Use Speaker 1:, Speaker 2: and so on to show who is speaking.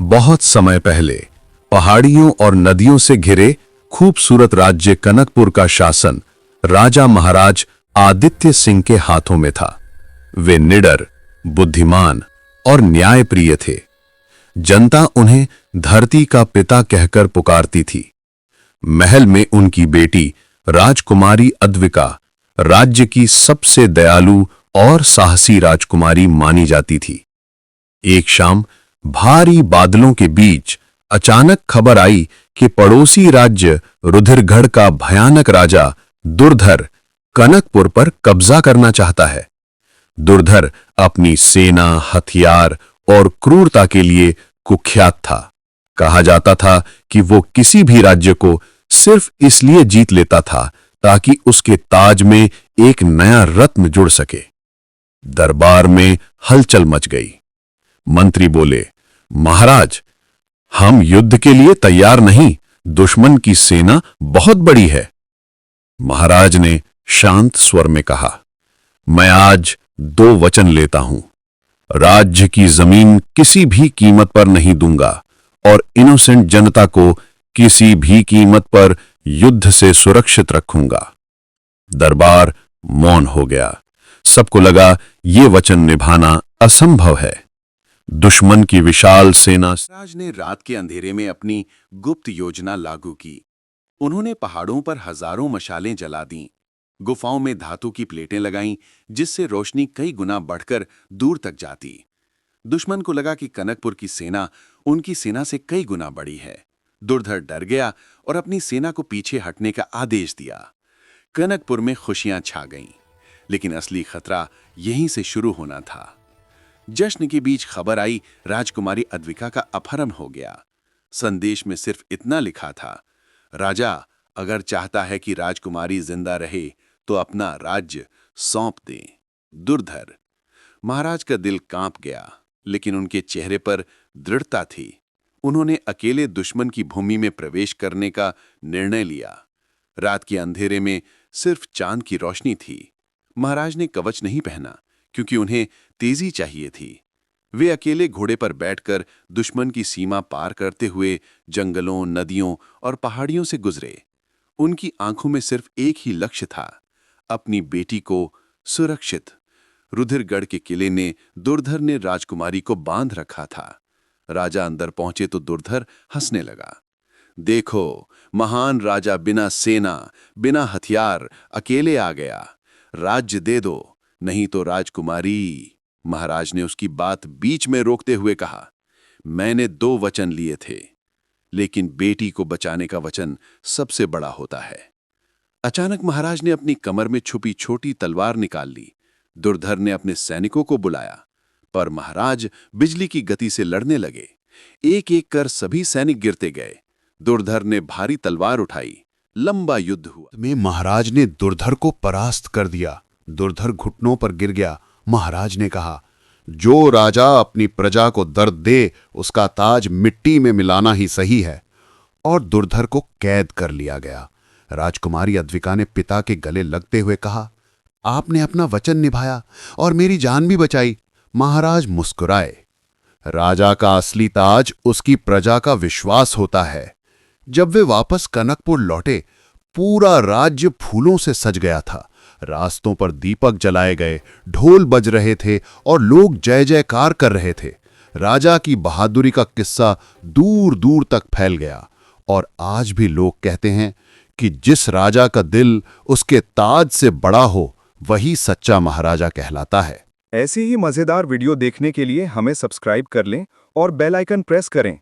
Speaker 1: बहुत समय पहले पहाड़ियों और नदियों से घिरे खूबसूरत राज्य कनकपुर का शासन राजा महाराज आदित्य सिंह के हाथों में था। वे निडर, बुद्धिमान और न्यायप्रिय थे। जनता उन्हें धरती का पिता कहकर पुकारती थी। महल में उनकी बेटी राजकुमारी अद्विका राज्य की सबसे दयालु और साहसी राजकुमारी मानी जाती थी। एक शाम भारी बादलों के बीच अचानक खबर आई कि पड़ोसी राज्य रुधिरगढ़ का भयानक राजा दुर्धर कनकपुर पर कब्जा करना चाहता है। दुर्धर अपनी सेना, हथियार और क्रूरता के लिए कुख्यात था। कहा जाता था कि वो किसी भी राज्य को सिर्फ इसलिए जीत लेता था ताकि उसके ताज में एक नया रत्न जुड़ सके। दरबार में हलचल मच गई। मंत्री बोले, महाराज, हम युद्ध के लिए तैयार नहीं, दुश्मन की सेना बहुत बड़ी है। महाराज ने शांत स्वर में कहा, मैं आज 2 वचन लेता हूं। राज्य की जमीन किसी भी कीमत पर नहीं दूंगा और इनोसेंट जनता को किसी भी कीमत पर युद्ध से सुरक्षित रखूंगा। दरबार मौन हो गया। सबको लगा ये वचन निभाना असंभव है। दुश्मन की विशाल सेना।
Speaker 2: राज ने रात के अंधेरे में अपनी गुप्त योजना लागू की। उन्होंने पहाड़ों पर हजारों मशालें जला दीं, गुफाओं में धातु की प्लेटें लगाईं जिससे रोशनी कई गुना बढ़कर दूर तक जाती। दुश्मन को लगा कि कनकपुर की सेना उनकी सेना से कई गुना बड़ी है। दुर्धर डर गया और अपनी सेना को पीछे हटने का आदेश दिया। कनकपुर में खुशियां छा गईं, लेकिन असली खतरा यहीं से शुरू होना था। जश्न के बीच खबर आई, राजकुमारी अद्विका का अपहरण हो गया। संदेश में सिर्फ इतना लिखा था, राजा अगर चाहता है कि राजकुमारी जिंदा रहे तो अपना राज्य सौंप दें। दुर्धर। महाराज का दिल कांप गया, लेकिन उनके चेहरे पर दृढ़ता थी। उन्होंने अकेले दुश्मन की भूमि में प्रवेश करने का निर्णय लिया। रात के अंधेरे में सिर्फ चांद की रोशनी थी। महाराज ने कवच नहीं पहना क्योंकि उन्हें तेजी चाहिए थी। वे अकेले घोड़े पर बैठकर दुश्मन की सीमा पार करते हुए जंगलों, नदियों और पहाड़ियों से गुजरे। उनकी आंखों में सिर्फ एक ही लक्ष्य था, अपनी बेटी को सुरक्षित। रुधिरगढ़ के किले ने दुर्धर ने राजकुमारी को बांध रखा था। राजा अंदर पहुंचे तो दुर्धर हंसने लगा। देखो, महान राजा बिना सेना, बिना हथियार अकेले आ गया। राज्य दे दो, नहीं तो राजकुमारी। महाराज ने उसकी बात बीच में रोकते हुए कहा, मैंने 2 वचन लिए थे, लेकिन बेटी को बचाने का वचन सबसे बड़ा होता है। अचानक महाराज ने अपनी कमर में छुपी छोटी तलवार निकाल ली। दुर्धर ने अपने सैनिकों को बुलाया, पर महाराज बिजली की गति से लड़ने लगे। एक एक कर सभी सैनिक गिरते गए। दुर्धर ने भारी तलवार उठाई। लंबा युद्ध हुआ।
Speaker 3: में महाराज ने दुर्धर को परास्त कर दिया। दुर्धर घुटनों पर गिर गया। महाराज ने कहा, जो राजा अपनी प्रजा को दर्द दे उसका ताज मिट्टी में मिलाना ही सही है। और दुर्धर को कैद कर लिया गया। राजकुमारी अद्विका ने पिता के गले लगते हुए कहा, आपने अपना वचन निभाया और मेरी जान भी बचाई। महाराज मुस्कुराए। राजा का असली ताज उसकी प्रजा का विश्वास होता है। जब वे वापस कनकपुर लौटे, पूरा राज्य फूलों से सज गया था। रास्तों पर दीपक जलाए गए, ढोल बज रहे थे और लोग जय जयकार कर रहे थे। राजा की बहादुरी का किस्सा दूर दूर तक फैल गया और आज भी लोग कहते हैं कि जिस राजा का दिल उसके ताज से बड़ा हो वही सच्चा महाराजा कहलाता है।
Speaker 4: ऐसी ही मजेदार वीडियो देखने के लिए हमें सब्सक्राइब कर लें और बेल आइकन प्रेस करें।